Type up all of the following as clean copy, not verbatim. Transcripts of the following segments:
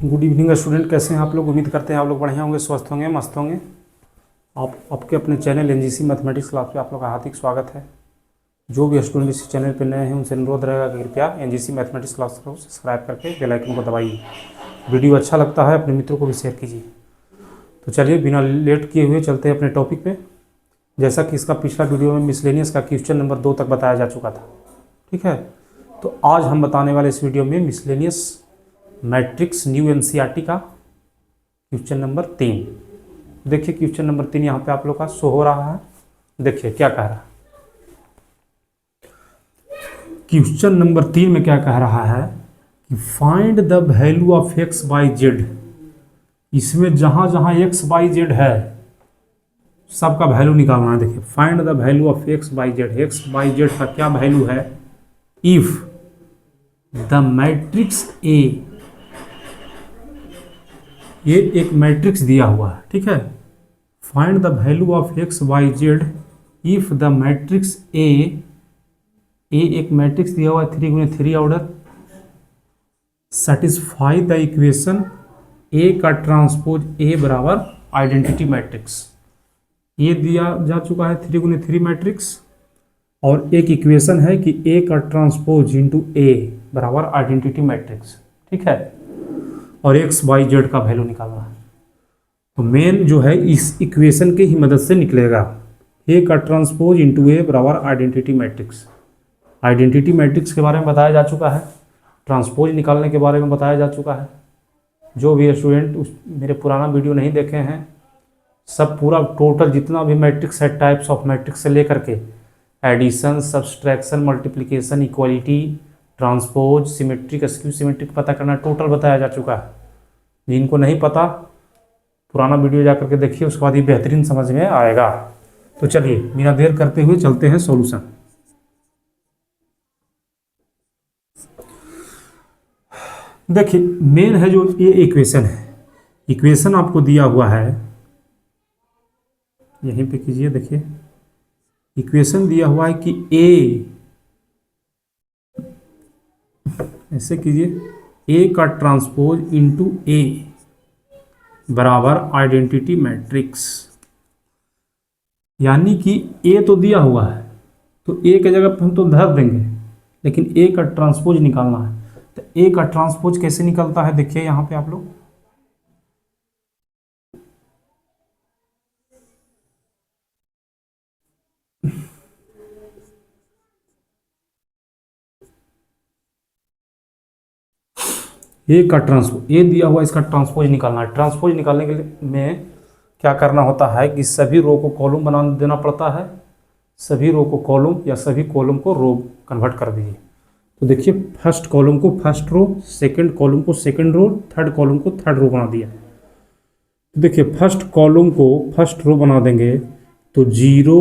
Good evening student, कैसे हैं आप लोग। उम्मीद करते हैं आप लोग बढ़िया होंगे, स्वस्थ होंगे, मस्त होंगे। आप आपके अपने चैनल एनजीसी मैथमेटिक्स क्लास पे आप लोग का हार्दिक स्वागत है। जो भी स्टूडेंट इस चैनल पे नए हैं उनसे अनुरोध रहेगा कि कृपया एनजीसी मैथमेटिक्स क्लास को सब्सक्राइब करके बेल आइकन को दबाइए। वीडियो अच्छा लगता है अपने मित्रों को भी शेयर कीजिए। तो चलिए बिना लेट किए हुए चलते हैं अपने टॉपिक पे। जैसा कि इसका पिछला वीडियो में मिसलेनियस का क्वेश्चन नंबर 2 तक बताया जा चुका था, ठीक है। तो आज हम बताने वाले इस वीडियो में मिसलेनियस मैट्रिक्स न्यू एनसीईआरटी का क्वेश्चन नंबर 3। देखिए क्वेश्चन नंबर 3 यहाँ पे आप लोग का शो हो रहा है। देखिए क्या कह रहा है क्वेश्चन नंबर 3 में, क्या कह रहा है कि find the value of x by Z. इसमें जहां जहां एक्स बाई जेड है सबका वैल्यू निकालना है। देखिए find the value of x by Z. X by Z का क्या वैल्यू है इफ द मैट्रिक्स ए, ये एक मैट्रिक्स दिया हुआ है, ठीक है। Find the value of X Y Z if the matrix A एक मैट्रिक्स दिया हुआ है 3x3 order, satisfy the equation A का ट्रांसपोज ए बराबर आइडेंटिटी मैट्रिक्स। ये दिया जा चुका है 3x3 मैट्रिक्स, और एक इक्वेशन है कि ए का ट्रांसपोज इंटू ए बराबर आइडेंटिटी मैट्रिक्स, ठीक है। और एक्स वाई जेड का वैल्यू निकालना है। तो मेन जो है इस इक्वेशन की ही मदद से निकलेगा। ए का ट्रांसपोज इंटू ए बराबर आइडेंटिटी मैट्रिक्स। आइडेंटिटी मैट्रिक्स के बारे में बताया जा चुका है, ट्रांसपोज निकालने के बारे में बताया जा चुका है। जो भी स्टूडेंट उस मेरे पुराना वीडियो नहीं देखे हैं, सब पूरा टोटल जितना भी मैट्रिक्स है, टाइप्स ऑफ मैट्रिक्स से लेकर के addition, subtraction, multiplication, equality, transpose, symmetric, skew symmetric पता करना, टोटल बताया जा चुका है। जिनको नहीं पता पुराना वीडियो जा करके देखिए, उसके बाद ये बेहतरीन समझ में आएगा। तो चलिए बिना देर करते हुए चलते हैं सॉल्यूशन। देखिए मेन है जो ये इक्वेशन है, इक्वेशन आपको दिया हुआ है, यहीं पे कीजिए। देखिए इक्वेशन दिया हुआ है कि ए, ऐसे कीजिए, ए का ट्रांसपोज इंटू ए बराबर आइडेंटिटी मैट्रिक्स। यानी कि ए तो दिया हुआ है, तो ए के जगह पर हम तो धर देंगे, लेकिन ए का ट्रांसपोज निकालना है। तो ए का ट्रांसपोज कैसे निकलता है, देखिए यहां पे आप लोग। ए का ट्रांसपोज, ए दिया हुआ, इसका ट्रांसपोज निकालना है। ट्रांसपोज निकालने के लिए में क्या करना होता है कि सभी रो को कॉलम बना देना पड़ता है। सभी रो को कॉलम या सभी कॉलम को रो कन्वर्ट कर दीजिए। तो देखिए फर्स्ट कॉलम को फर्स्ट रो, सेकंड कॉलम को सेकंड रो, थर्ड कॉलम को थर्ड रो बना दिया। तो देखिए फर्स्ट कॉलम को फर्स्ट रो बना देंगे तो 0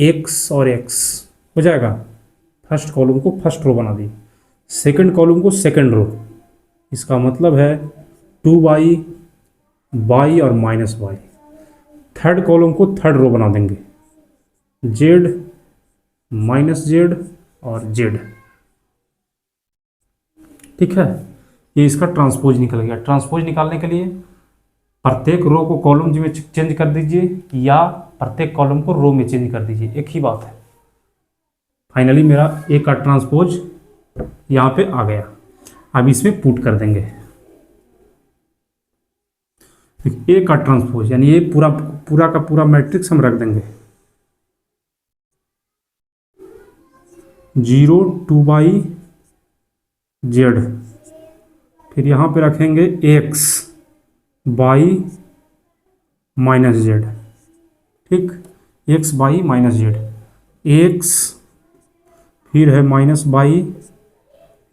x और x हो जाएगा। फर्स्ट कॉलम को फर्स्ट रो बना दिए, सेकंड कॉलम को सेकंड रो, इसका मतलब है 2y, y और माइनस y। थर्ड कॉलम को थर्ड रो बना देंगे, z, माइनस z और z, ठीक है। ये इसका ट्रांसपोज निकल गया। ट्रांसपोज निकालने के लिए प्रत्येक रो को कॉलम में चेंज कर दीजिए या प्रत्येक कॉलम को रो में चेंज कर दीजिए, एक ही बात है। फाइनली मेरा ए का ट्रांसपोज यहाँ पे आ गया। अब इसमें पुट कर देंगे ए का ट्रांसपोज, यानी ये पूरा पूरा का पूरा मैट्रिक्स हम रख देंगे। 0 2y z, फिर यहाँ पे रखेंगे x y माइनस z, ठीक। x y minus z, x फिर है माइनस y,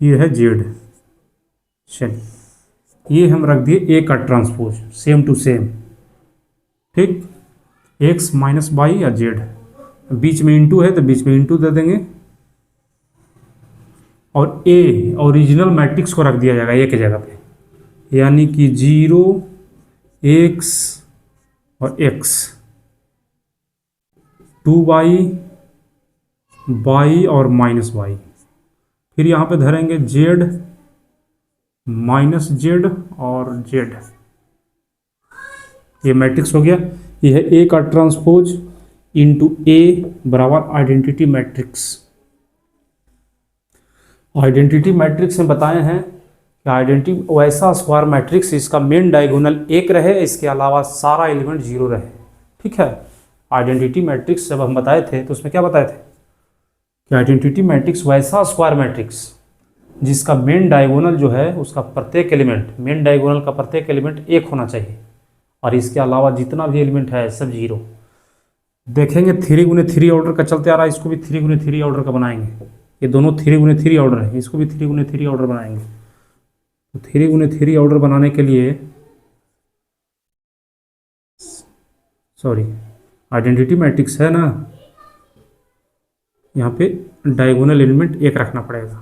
फिर है z। चलिए ये हम रख दिए ए का ट्रांसपोज, सेम टू सेम, ठीक। x माइनस वाई या z, बीच में इंटू है तो बीच में इंटू दे देंगे, और ए ओरिजिनल मैट्रिक्स को रख दिया जाएगा ए के जगह पे। यानी कि 0 x और x, 2y y और माइनस y, फिर यहाँ पे धरेंगे z माइनस जेड और जेड, ये मैट्रिक्स हो गया। ये है ए का ट्रांसपोज इंटू ए बराबर आइडेंटिटी मैट्रिक्स। आइडेंटिटी मैट्रिक्स में बताए हैं कि आइडेंटिटी वैसा स्क्वायर मैट्रिक्स इसका मेन डायगोनल एक रहे, इसके अलावा सारा एलिमेंट जीरो रहे। ठीक है, आइडेंटिटी मैट्रिक्स जब हम बताए थे तो उसमें क्या बताए थे कि आइडेंटिटी मैट्रिक्स वैसा स्क्वायर मैट्रिक्स जिसका मेन डायगोनल जो है उसका प्रत्येक एलिमेंट, मेन डायगोनल का प्रत्येक एलिमेंट एक होना चाहिए और इसके अलावा जितना भी एलिमेंट है सब जीरो। देखेंगे 3x3 ऑर्डर का चलते आ रहा है, इसको भी 3x3 ऑर्डर का बनाएंगे। ये दोनों 3x3 ऑर्डर है, इसको भी 3x3 ऑर्डर बनाएंगे। तो 3x3 ऑर्डर बनाने के लिए, सॉरी, आइडेंटिटी मैट्रिक्स है ना, यहाँ पे डायगोनल एलिमेंट एक रखना पड़ेगा।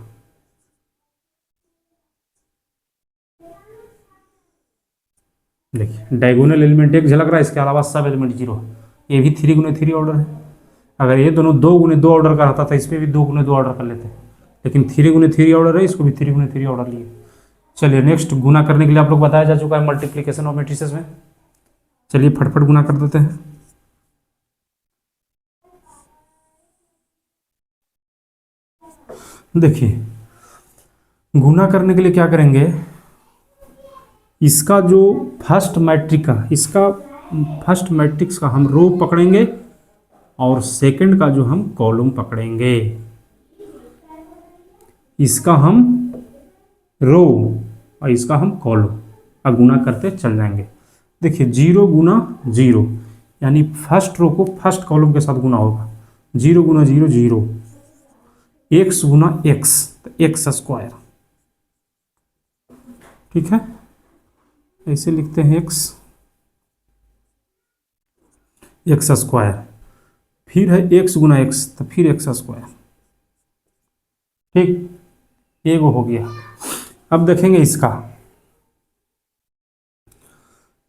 देखिए डायगोनल एलिमेंट एक झलक रहा है, इसके अलावा सब एलिमेंट जीरो है। ये भी 3x3 ऑर्डर है। अगर ये दोनों 2x2 ऑर्डर का रहता था, इसमें भी 2x2 ऑर्डर कर लेते, लेकिन 3x3 ऑर्डर है, इसको भी 3x3 ऑर्डर लिए। चलिए नेक्स्ट, गुना करने के लिए आप लोग बताया जा चुका है मल्टीप्लिकेशन ऑफ मैट्रिसेस में। चलिए फटफट गुना कर देते हैं। देखिए गुना करने के लिए क्या करेंगे, इसका जो फर्स्ट मैट्रिक का, इसका फर्स्ट मैट्रिक्स का हम रो पकड़ेंगे और सेकंड का जो हम कॉलम पकड़ेंगे। इसका हम रो और इसका हम कॉलम का गुना करते चल जाएंगे। देखिए 0 गुना 0, यानी फर्स्ट रो को फर्स्ट कॉलम के साथ गुना होगा। 0 गुना 0 0, x गुना x तो एक्स स्क्वायर। ठीक है, ऐसे लिखते हैं एक्स स्क्वायर, फिर है x गुना x तो फिर एक्स स्क्वायर। ठीक, ये वो हो गया। अब देखेंगे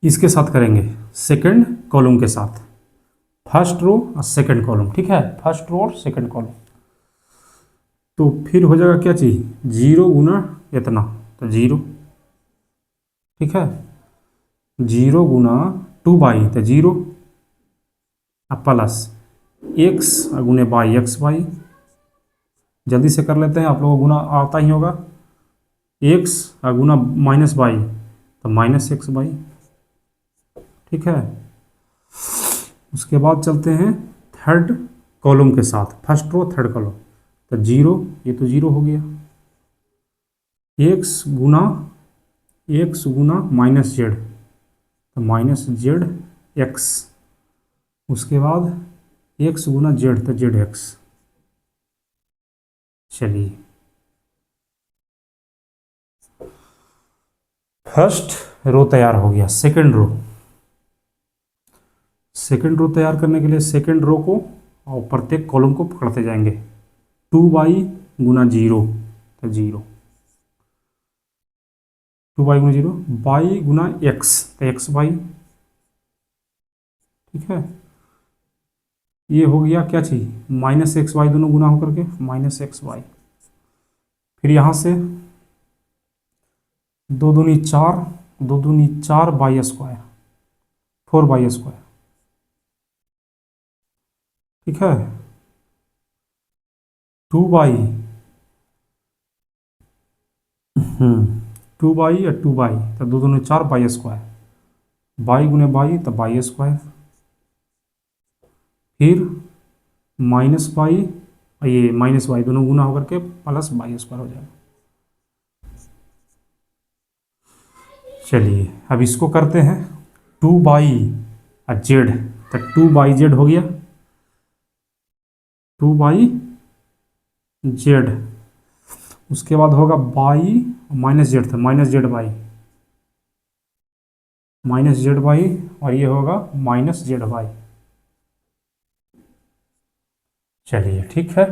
इसके साथ करेंगे सेकंड कॉलम के साथ, फर्स्ट रो और सेकंड कॉलम। ठीक है, फर्स्ट रो और सेकंड कॉलम, तो फिर हो जाएगा क्या चीज, 0 गुना इतना तो 0। ठीक है, 0 गुना 2y तो 0, अब प्लस x गुने बाई एक्स बाई। जल्दी से कर लेते हैं, आप लोगों को गुना आता ही होगा। x गुना माइनस बाई तो माइनस एक्स बाई। ठीक है, उसके बाद चलते हैं थर्ड कॉलम के साथ, फर्स्ट रो थर्ड कॉलम तो 0, ये तो 0 हो गया। x गुना माइनस जेड तो माइनस जेड एक्स। उसके बाद x गुना जेड तो जेड एक्स। चलिए फर्स्ट रो तैयार हो गया। सेकंड रो तैयार करने के लिए सेकंड रो को और प्रत्येक कॉलम को पकड़ते जाएंगे। 2y गुना 0 तो 0, 2y गुना 0, y गुना x तो एक्स बाई। ठीक है, ये हो गया क्या चीज, माइनस एक्स वाई, दोनों गुना होकर के माइनस एक्स वाई। फिर यहाँ से 2 दूनी 4, 2 दूनी 4 बाई स्क्वायर, 4 बाई स्क्वायर। ठीक है, 2 बाई 2 बाई और 2 बाई तो 2 दूनी 4 बाई स्क्वायर, बाई गुने बाई तो बाई स्क्वायर। फिर माइनस बाई और ये माइनस बाई दोनों गुना होकर के प्लस बाई स्क्वायर हो जाएगा। चलिए अब इसको करते हैं 2 बाई और जेड तो 2 बाई जेड हो गया, 2 बाई जेड। उसके बाद होगा बाई माइनस जेड था, minus Z by, minus Z by, और ये होगा माइनस जेड बाई। चलिए ठीक है,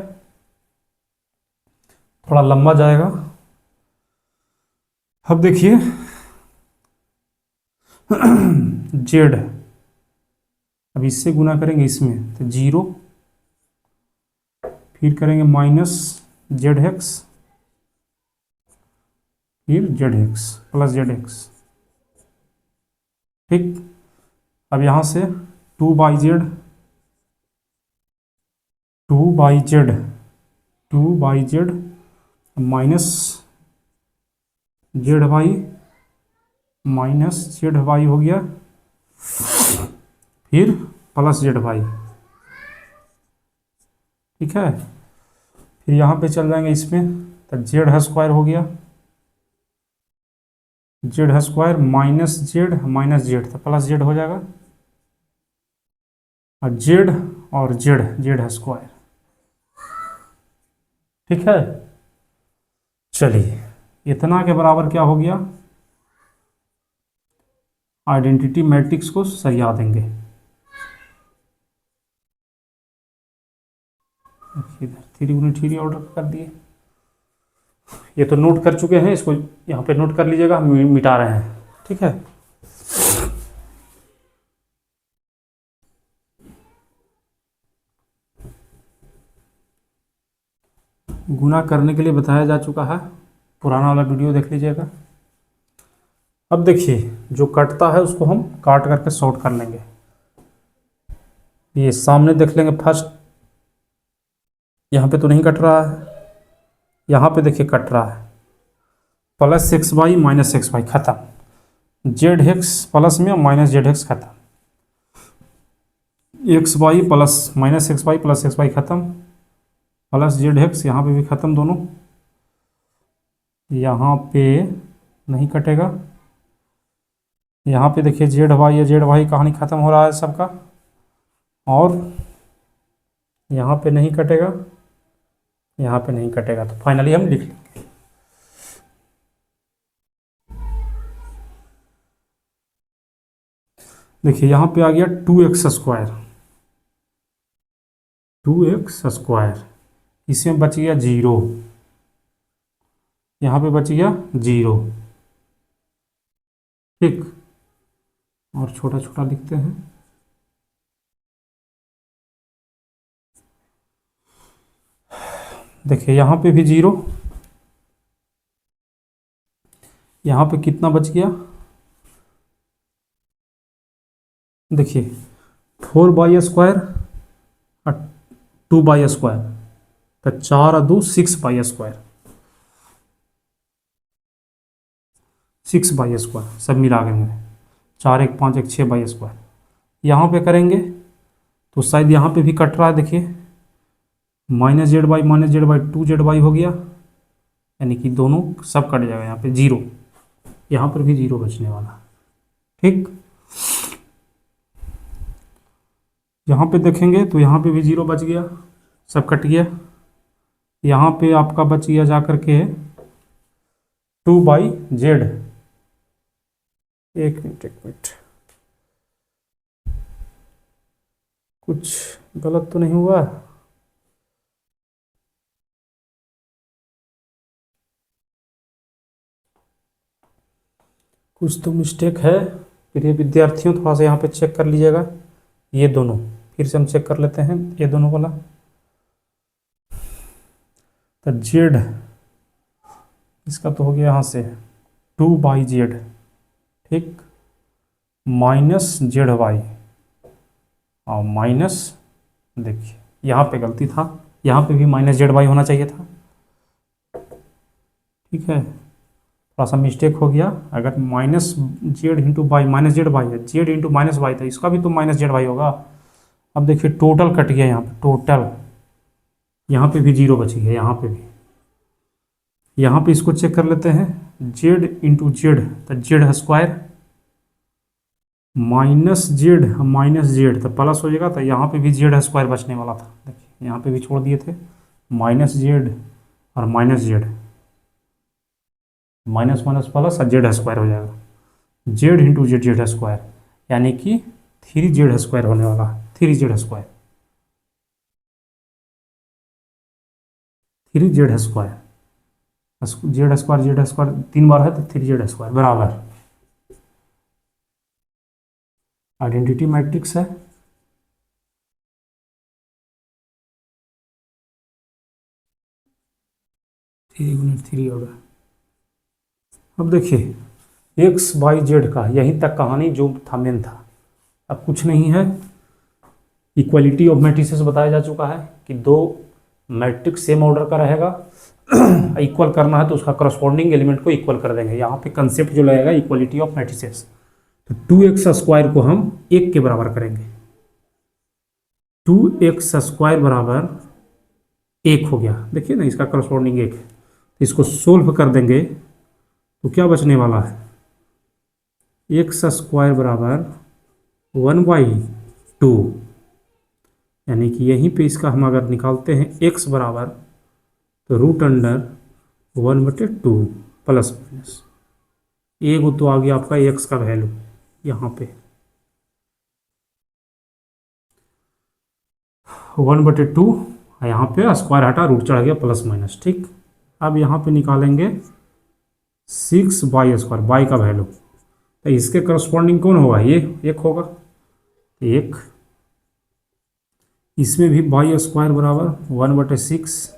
थोड़ा लंबा जाएगा। अब देखिए जेड, अब इससे गुना करेंगे इसमें तो 0, फिर करेंगे माइनस जेड एक्स, फिर Z X plus Z X. ठीक, अब यहाँ से 2/z 2/z 2/z minus Z Y minus Z Y हो गया, फिर प्लस जेड वाई। ठीक है, फिर यहाँ पे चल जाएंगे इसमें, तो जेड है स्क्वायर हो गया, जेड है स्क्वायर माइनस जेड तो प्लस जेड हो जाएगा, और जेड और जेड है स्क्वायर। ठीक है, चलिए इतना के बराबर क्या हो गया, आइडेंटिटी मैट्रिक्स को सरिया देंगे। इधर 3 × 3 ऑर्डर कर दिए, ये तो नोट कर चुके हैं, इसको यहाँ पे नोट कर लीजिएगा, हम मिटा रहे हैं। ठीक है, गुना करने के लिए बताया जा चुका है, पुराना वाला वीडियो देख लीजिएगा। अब देखिए जो कटता है उसको हम काट करके सॉर्ट कर लेंगे। ये सामने देख लेंगे फर्स्ट, यहाँ पे तो नहीं कट रहा है, यहाँ पे देखिए कट रहा है, plus X Y minus X Y खत्म, जेड एक्स प्लस में माइनस जेड एक्स खत्म, X Y plus minus X Y plus X Y खत्म, प्लस जेड एक्स यहाँ पे भी खत्म दोनों, यहाँ पे नहीं कटेगा, यहाँ पे देखिए जेड वाई या जेड वाई कहानी खत्म हो रहा है सबका, और यहाँ पे नहीं कटेगा, यहाँ पे नहीं कटेगा, तो फाइनली हम लिख लेंगे। देखिए यहाँ पे आ गया 2x स्क्वायर, 2x स्क्वायर, इसमें बच गया 0, यहाँ पे बच गया 0। ठीक, और छोटा छोटा लिखते हैं, देखिए यहाँ पे भी 0, यहाँ पे कितना बच गया, देखिए 4 स्क्वायर और 2 स्क्वायर, तो 4 और 2 6 स्क्वायर, 6 स्क्वायर सब मिला के में 4 1 5 1 6 स्क्वायर। यहाँ पे करेंगे तो शायद यहाँ पे भी कट रहा है, देखिए -z/-z/, 2z हो गया, यानी कि दोनों सब कट जाएगा, यहाँ पे 0, यहाँ पर भी 0 बचने वाला। ठीक, यहाँ पे देखेंगे तो यहाँ पे भी 0 बच गया, सब कट गया, यहाँ पे आपका बच गया जा करके 2/z, एक मिनट कुछ गलत तो नहीं हुआ, कुछ तो मिस्टेक है, प्रिय विद्यार्थियों थोड़ा सा यहाँ पे चेक कर लीजिएगा, ये दोनों फिर से हम चेक कर लेते हैं, ये दोनों वाला, तो जेड इसका तो हो गया यहाँ से 2/z, ठीक, माइनस जेड वाई, और माइनस, देखिए यहाँ पे गलती था, यहाँ पे भी माइनस जेड वाई होना चाहिए था। ठीक है, थोड़ा सा मिस्टेक हो गया, अगर minus Z into Y minus Z Y है, जेड इंटू माइनस वाई था, इसका भी तो माइनस जेड वाई होगा। अब देखिए टोटल कट गया, यहाँ पे टोटल, यहाँ पे भी 0 बच गया, यहाँ पे भी, यहाँ पे इसको चेक कर लेते हैं, जेड इंटू जेड तो जेड स्क्वायर, माइनस जेड तो प्लस हो जाएगा, तो यहाँ पे भी जेड स्क्वायर बचने वाला था, देखिए यहाँ पे भी छोड़ दिए थे, माइनस जेड और minus Z, minus minus plus और जेड स्क्वायर हो जाएगा, जेड इंटू जेड स्क्वायर, यानी कि 3z स्क्वायर होने वाला, 3z square, 3z square, Z square 3 बार है तो 3z स्क्वायर बराबर आइडेंटिटी मैट्रिक्स है। थ्री गुना थ्री होगा, अब देखिए एक्स बाई जेड का यहीं तक कहानी जो था मेन था, अब कुछ नहीं है। इक्वालिटी ऑफ मैट्रिसेस बताया जा चुका है कि दो मैट्रिक्स सेम ऑर्डर का रहेगा, इक्वल करना है तो उसका करस्पॉन्डिंग एलिमेंट को इक्वल कर देंगे। यहाँ पे कंसेप्ट जो लगेगा इक्वालिटी ऑफ मैट्रिसेस, तो 2x स्क्वायर को हम 1 के बराबर करेंगे। 2x स्क्वायर बराबर 1 हो गया, देखिए ना इसका करस्पॉन्डिंग 1 है। इसको सोल्व कर देंगे तो क्या बचने वाला है, एक्स स्क्वायर बराबर 1/2, यानी कि यहीं पे इसका हम अगर निकालते हैं x बराबर तो √1/2 प्लस माइनस एक तो आ गया आपका x का वैल्यू यहाँ पे 1/2, यहाँ पे स्क्वायर हटा रूट चढ़ गया प्लस माइनस, ठीक। अब यहाँ पे निकालेंगे 6/² बाई का वैल्यू, तो इसके करस्पॉन्डिंग कौन होगा, ये 1 होगा, 1। इसमें भी बाई स्क्वायर बराबर 1/6,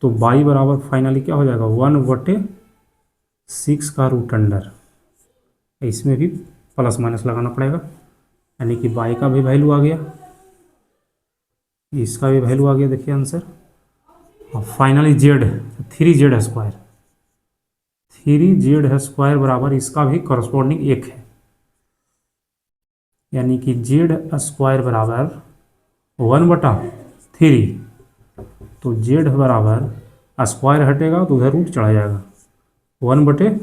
तो बाई बराबर फाइनली क्या हो जाएगा 1/6 का रूट अंडर, इसमें भी प्लस माइनस लगाना पड़ेगा, यानी कि बाई का भी वैल्यू आ गया, इसका भी वैल्यू आ गया, देखिए आंसर। और finally Z 3z square, 3z square बराबर इसका भी करस्पॉन्डिंग 1 है, यानी कि जेड स्क्वायर बराबर 1/3, तो जेड बराबर स्क्वायर हटेगा तो उधर रूट चढ़ा जाएगा 1/3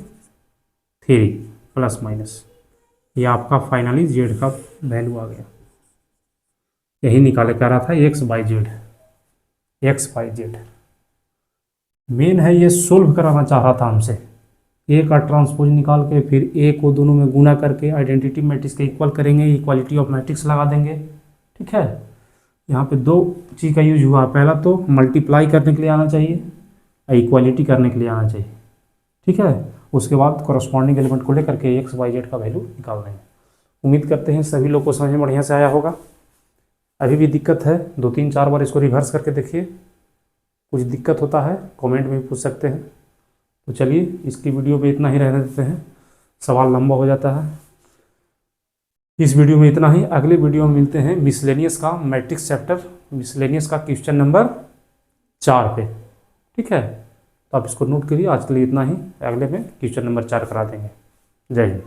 प्लस माइनस, ये आपका फाइनली जेड का वैल्यू आ गया। यही निकाले कह रहा था एक्स बाई जेड मेन है, ये सोल्व कराना चाह रहा था हमसे। ए का ट्रांसपोज निकाल के फिर ए को दोनों में गुना करके आइडेंटिटी मैट्रिक्स के इक्वल करेंगे, इक्वालिटी ऑफ मैट्रिक्स लगा देंगे, ठीक है। यहाँ पे दो चीज़ का यूज हुआ, पहला तो मल्टीप्लाई करने के लिए आना चाहिए और इक्वालिटी करने के लिए आना चाहिए, ठीक है। उसके बाद कॉरस्पॉन्डिंग एलिमेंट को लेकर के एक्स वाई जेड का वैल्यू निकाल देंगे। उम्मीद करते हैं सभी लोग को समझ में बढ़िया से आया होगा। अभी भी दिक्कत है 2-3-4 बार इसको रिवर्स करके देखिए, कुछ दिक्कत होता है कमेंट में भी पूछ सकते हैं। तो चलिए इसकी वीडियो पे इतना ही रहने देते हैं, सवाल लंबा हो जाता है। इस वीडियो में इतना ही, अगले वीडियो में मिलते हैं मिसलेनियस का मैट्रिक्स चैप्टर, मिसलेनियस का क्वेश्चन नंबर 4 पे, ठीक है। तो आप इसको नोट करिए, आज के लिए इतना ही, अगले में क्वेश्चन नंबर 4 करा देंगे। जय हिंद।